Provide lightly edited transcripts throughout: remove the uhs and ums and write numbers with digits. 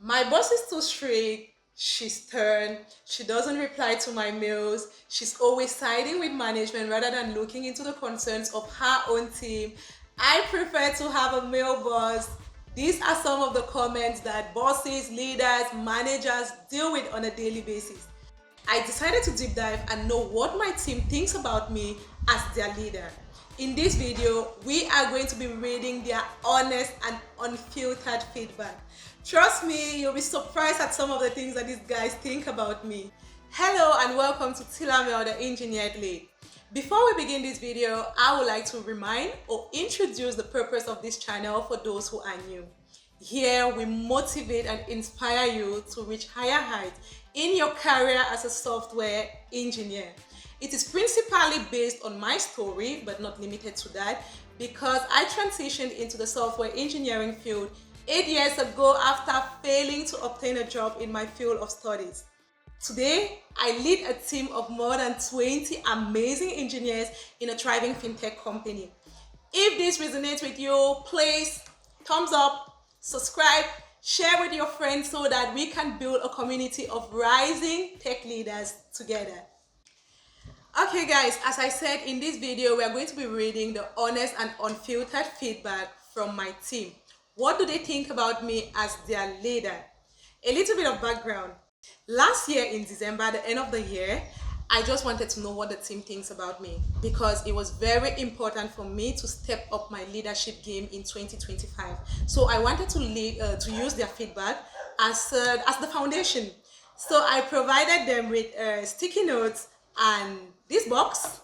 My boss is too strict. She's stern. She doesn't reply to my mails. She's always siding with management rather than looking into the concerns of her own team. I prefer to have a male boss. These are some of the comments that bosses, leaders, managers deal with on a daily basis. I decided to deep dive and know what my team thinks about me as their leader. In this video, we are going to be reading their honest and unfiltered feedback. Trust me, you'll be surprised at some of the things that these guys think about me. Hello and welcome to Tilamel, the Engineered Lead. Before we begin this video, I would like to remind or introduce the purpose of this channel for those who are new. Here, we motivate and inspire you to reach higher heights in your career as a software engineer. It is principally based on my story, but not limited to that, because I transitioned into the software engineering field 8 years ago after failing to obtain a job in my field of studies. Today, I lead a team of more than 20 amazing engineers in a thriving fintech company. If this resonates with you, please thumbs up, subscribe, share with your friends so that we can build a community of rising tech leaders together. Okay guys, as I said in this video, we are going to be reading the honest and unfiltered feedback from my team. What do they think about me as their leader? A little bit of background. Last year in December, the end of the year, I just wanted to know what the team thinks about me because it was very important for me to step up my leadership game in 2025. So I wanted to use their feedback as the foundation. So I provided them with sticky notes and this box.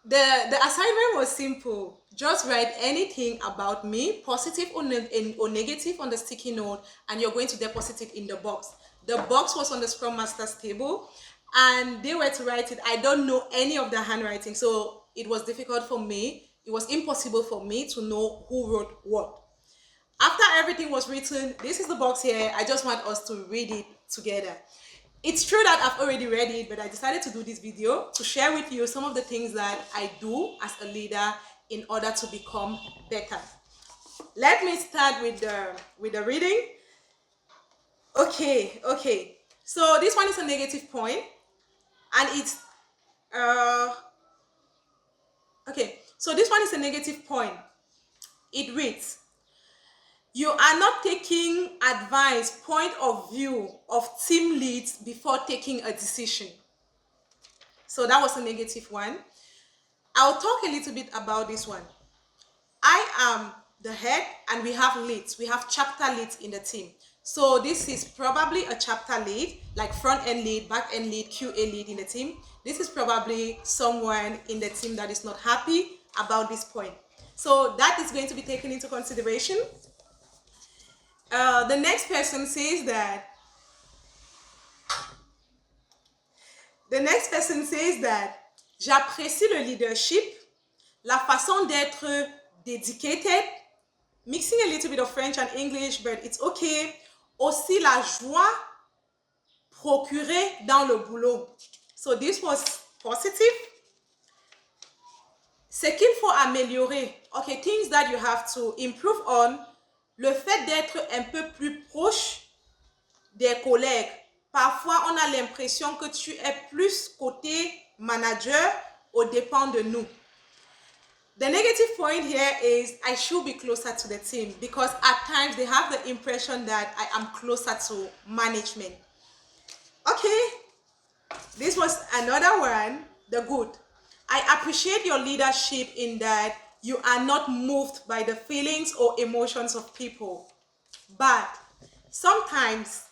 The assignment was simple. Just write anything about me, positive or negative, on the sticky note, and you're going to deposit it in the box. The box was on the Scrum Master's table, and they were to write it. I don't know any of the handwriting, so it was difficult for me. It was impossible for me to know who wrote what. After everything was written, this is the box here. I just want us to read it together. It's true that I've already read it, but I decided to do this video to share with you some of the things that I do as a leader in order to become better. Let me start with the reading. Okay. So this one is a negative point, and it's okay. So this one is a negative point. It reads, "You are not taking advice, point of view of team leads before taking a decision." So that was a negative one. I'll talk a little bit about this one. I am the head and we have leads. We have chapter leads in the team. So this is probably a chapter lead, like front end lead, back end lead, QA lead in the team. This is probably someone in the team that is not happy about this point. So that is going to be taken into consideration. The next person says that j'apprécie le leadership, la façon d'être dedicated, mixing a little bit of French and English, but it's okay. Aussi la joie procurée dans le boulot. So this was positive. Ce qu'il faut améliorer. Okay, things that you have to improve on. Le fait d'être un peu plus proche des collègues. Parfois, on a l'impression que tu es plus côté manager aux dépens de nous. The negative point here is I should be closer to the team because at times they have the impression that I am closer to management. Okay, this was another one, the good. I appreciate your leadership in that you are not moved by the feelings or emotions of people. But sometimes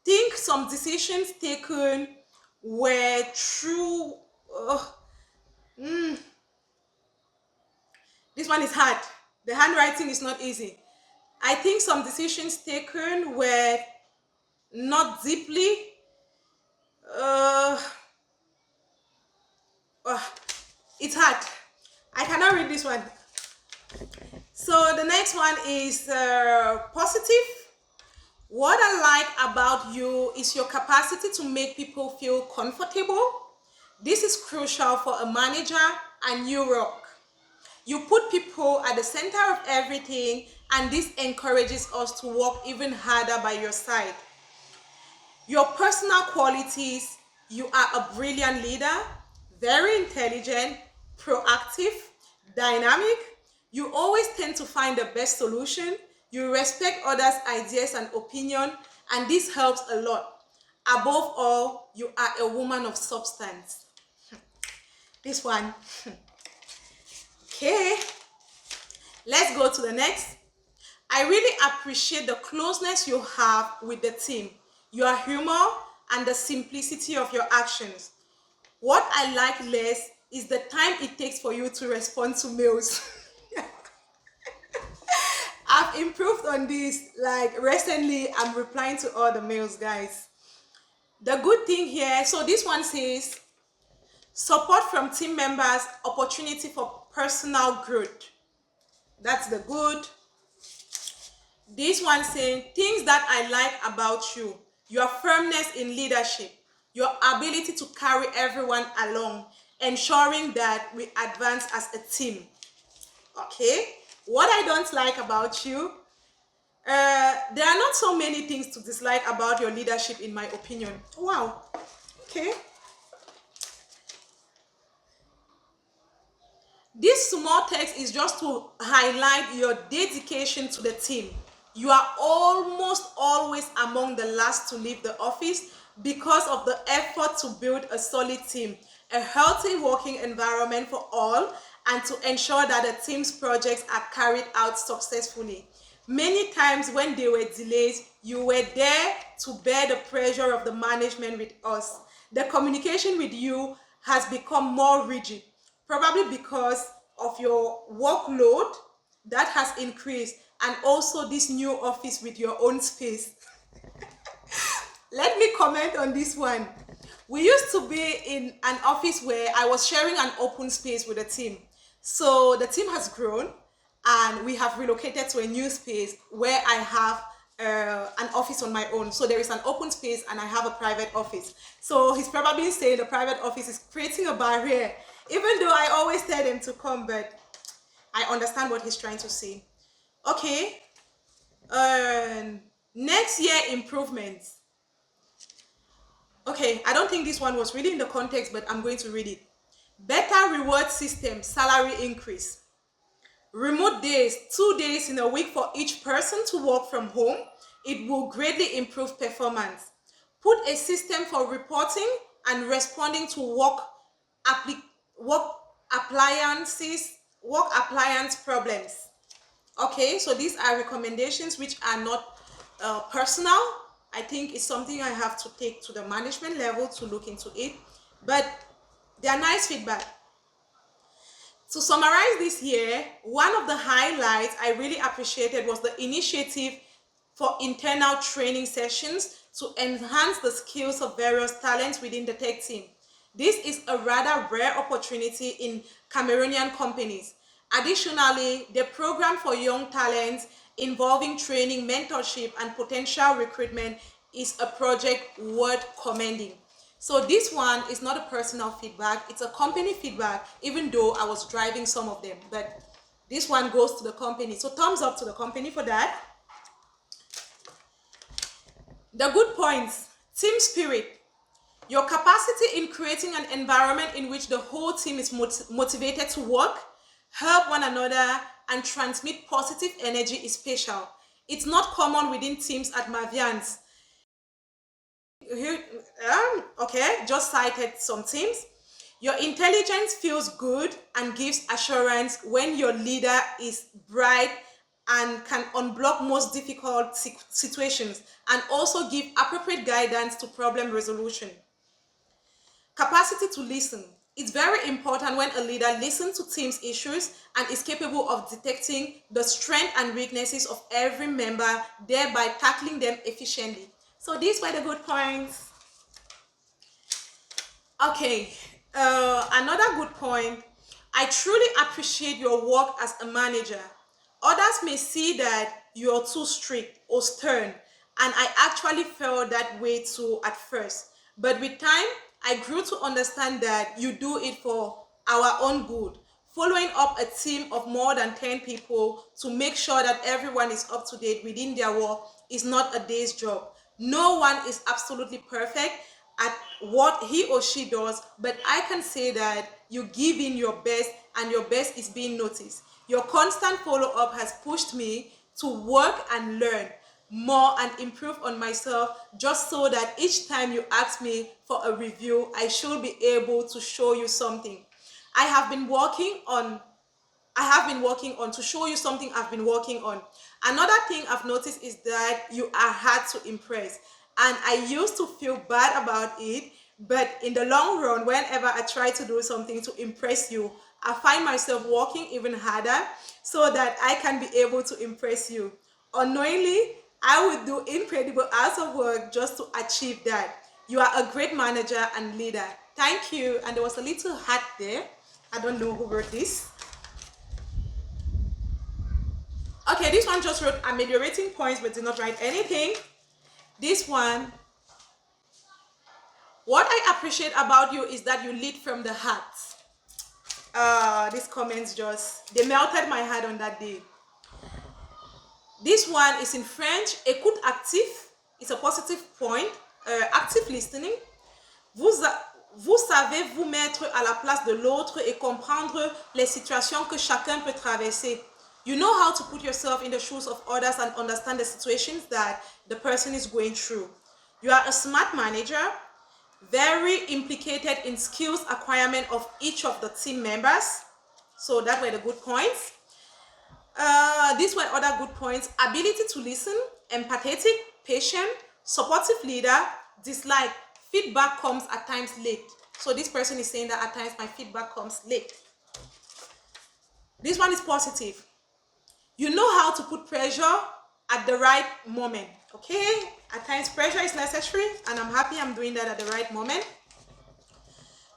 think some decisions taken were true. This one is hard. The handwriting is not easy. I think some decisions taken were not deeply. It's hard. I cannot read this one. So the next one is positive. What I like about you is your capacity to make people feel comfortable. This is crucial for a manager and you rock. You put people at the center of everything, and this encourages us to work even harder by your side. Your personal qualities: you are a brilliant leader, very intelligent, proactive, dynamic. You always tend to find the best solution. You respect others' ideas and opinion, and this helps a lot. Above all, you are a woman of substance. This one. Okay, let's go to the next. I really appreciate the closeness you have with the team, your humor, and the simplicity of your actions. What I like less is the time it takes for you to respond to mails. I've improved on this. Like recently, I'm replying to all the mails, guys. The good thing here, so this one says support from team members, opportunity for personal growth. That's the good. This one saying things that I like about you: your firmness in leadership, your ability to carry everyone along, ensuring that we advance as a team. Okay, what I don't like about you, there are not so many things to dislike about your leadership, in my opinion. Wow. Okay. This small text is just to highlight your dedication to the team. You are almost always among the last to leave the office because of the effort to build a solid team, a healthy working environment for all, and to ensure that the team's projects are carried out successfully. Many times when there were delays, you were there to bear the pressure of the management with us. The communication with you has become more rigid, probably because of your workload that has increased, and also this new office with your own space. Let me comment on this one. We used to be in an office where I was sharing an open space with the team. So the team has grown, and we have relocated to a new space where I have an office on my own. So there is an open space and I have a private office. So he's probably saying the private office is creating a barrier, even though I always tell them to come, but I understand what he's trying to say. Okay. Next year improvements. Okay, I don't think this one was really in the context, but I'm going to read it. Better reward system, salary increase. Remote days, 2 days in a week for each person to work from home. It will greatly improve performance. Put a system for reporting and responding to work appliance problems. Okay, so these are recommendations which are not personal. I think it's something I have to take to the management level to look into it, but they are nice feedback. To summarize this year, one of the highlights I really appreciated was the initiative for internal training sessions to enhance the skills of various talents within the tech team. This is a rather rare opportunity in Cameroonian companies. Additionally, the program for young talents involving training, mentorship, and potential recruitment is a project worth commending. So this one is not a personal feedback, it's a company feedback, even though I was driving some of them. But this one goes to the company. So thumbs up to the company for that. The good points: team spirit. Your capacity in creating an environment in which the whole team is motivated to work, help one another, and transmit positive energy is special. It's not common within teams at Mavians. Okay, just cited some teams. Your intelligence feels good and gives assurance when your leader is bright and can unblock most difficult situations and also give appropriate guidance to problem resolution. Capacity to listen. It's very important when a leader listens to team's issues and is capable of detecting the strengths and weaknesses of every member, thereby tackling them efficiently. So these were the good points. Okay, another good point. I truly appreciate your work as a manager. Others may see that you're too strict or stern, and I actually felt that way too at first. But with time, I grew to understand that you do it for our own good, following up a team of more than 10 people to make sure that everyone is up to date within their work is not a day's job. No one is absolutely perfect at what he or she does, but I can say that you give in your best and your best is being noticed. Your constant follow-up has pushed me to work and learn more and improve on myself, just so that each time you ask me for a review, I should be able to show you something. I have been working on to show you something I've been working on. Another thing I've noticed is that you are hard to impress. And I used to feel bad about it, but in the long run, whenever I try to do something to impress you, I find myself working even harder so that I can be able to impress you. Unknowingly, I would do incredible hours of work just to achieve that. You are a great manager and leader. Thank you. And there was a little hat there. I don't know who wrote this. Okay, this one just wrote ameliorating points but did not write anything. This one, what I appreciate about you is that you lead from the heart. These comments they melted my heart on that day. This one is in French. Écoute actif. It's a positive point. Active listening. Vous savez vous mettre à la place de l'autre et comprendre les situations que chacun peut traverser. You know how to put yourself in the shoes of others and understand the situations that the person is going through. You are a smart manager, very implicated in skills acquirement of each of the team members. So that were the good points. These were other good points. Ability to listen, empathetic, patient, supportive leader, dislike. Feedback comes at times late. So this person is saying that at times my feedback comes late. This one is positive. You know how to put pressure at the right moment. Okay? At times pressure is necessary, and I'm happy I'm doing that at the right moment.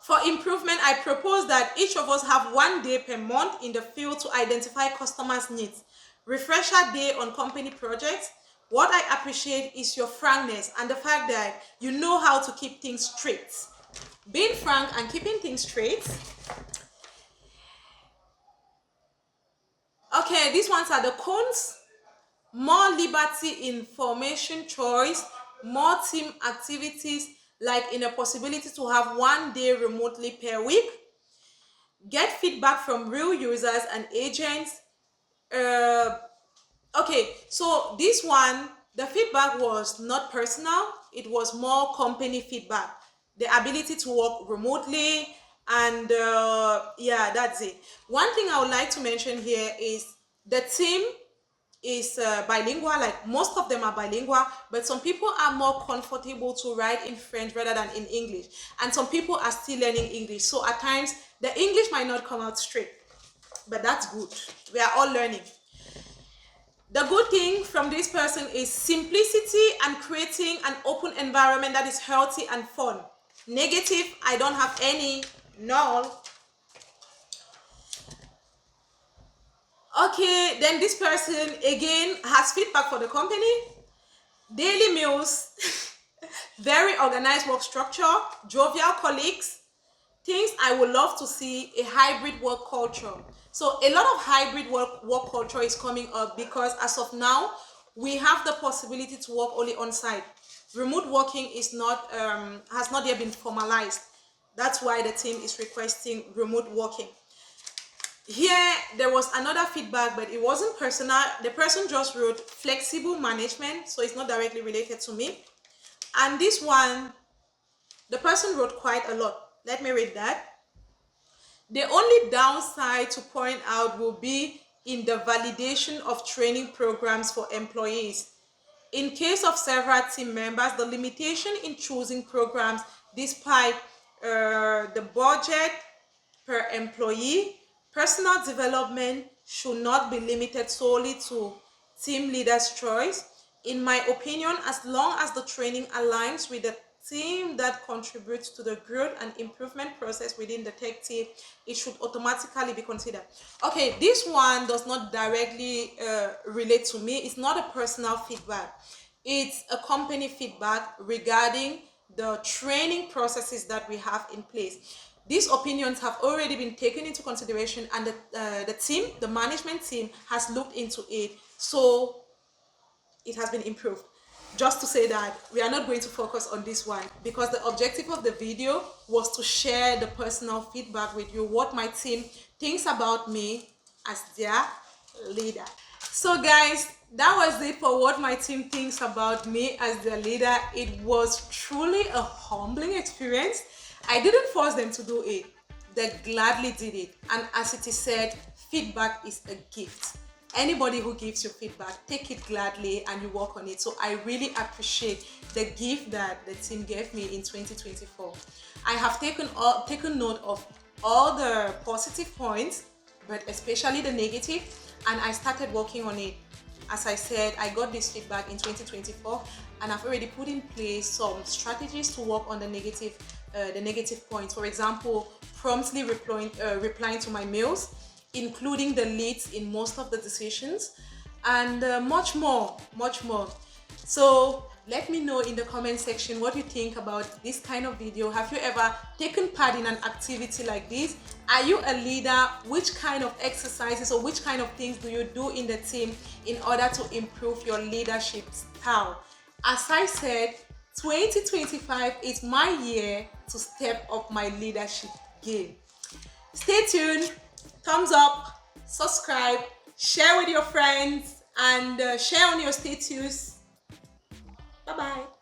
For improvement, I propose that each of us have 1 day per month in the field to identify customers' needs. Refresher day on company projects. What I appreciate is your frankness and the fact that you know how to keep things straight. Being frank and keeping things straight. Okay, these ones are the cons. More liberty in formation choice, more team activities, like in a possibility to have 1 day remotely per week. Get feedback from real users and agents. Okay, so this one, the feedback was not personal, it was more company feedback. The ability to work remotely, and yeah, that's it. One thing I would like to mention here is the team is bilingual, like most of them are bilingual, but some people are more comfortable to write in French rather than in English, and some people are still learning English, so at times the English might not come out straight, but that's good. We are all learning. The good thing from this person is simplicity and creating an open environment that is healthy and fun. Negative, I don't have any. Null. Okay, then this person again has feedback for the company. Daily meals, very organized work structure, jovial colleagues, things I would love to see, a hybrid work culture. So a lot of hybrid work culture is coming up because as of now, we have the possibility to work only on site. Remote working is not has not yet been formalized. That's why the team is requesting remote working. Here, there was another feedback, but it wasn't personal. The person just wrote flexible management, so it's not directly related to me. And this one, the person wrote quite a lot. Let me read that. The only downside to point out will be in the validation of training programs for employees. In case of several team members, the limitation in choosing programs despite the budget per employee, personal development should not be limited solely to team leaders' choice. In my opinion, as long as the training aligns with the team that contributes to the growth and improvement process within the tech team, it should automatically be considered. Okay, this one does not directly relate to me. It's not a personal feedback. It's a company feedback regarding the training processes that we have in place. These opinions have already been taken into consideration, and the team, the management team, has looked into it. So it has been improved. Just to say that we are not going to focus on this one, because the objective of the video was to share the personal feedback with you, what my team thinks about me as their leader. So guys, that was it for what my team thinks about me as their leader. It was truly a humbling experience. I didn't force them to do it. They gladly did it. And as it is said, feedback is a gift. Anybody who gives you feedback, take it gladly and you work on it. So I really appreciate the gift that the team gave me in 2024. I have taken note of all the positive points, but especially the negative, and I started working on it. As I said, I got this feedback in 2024, and I've already put in place some strategies to work on the negative points. For example, promptly replying to my mails, including the leads in most of the decisions, and much more. So let me know in the comment section what you think about this kind of video. Have you ever taken part in an activity like this? Are you a leader? Which kind of exercises or which kind of things do you do in the team in order to improve your leadership style? As I said, 2025 is my year to step up my leadership game. Stay tuned, thumbs up, subscribe, share with your friends, and share on your status. Bye bye.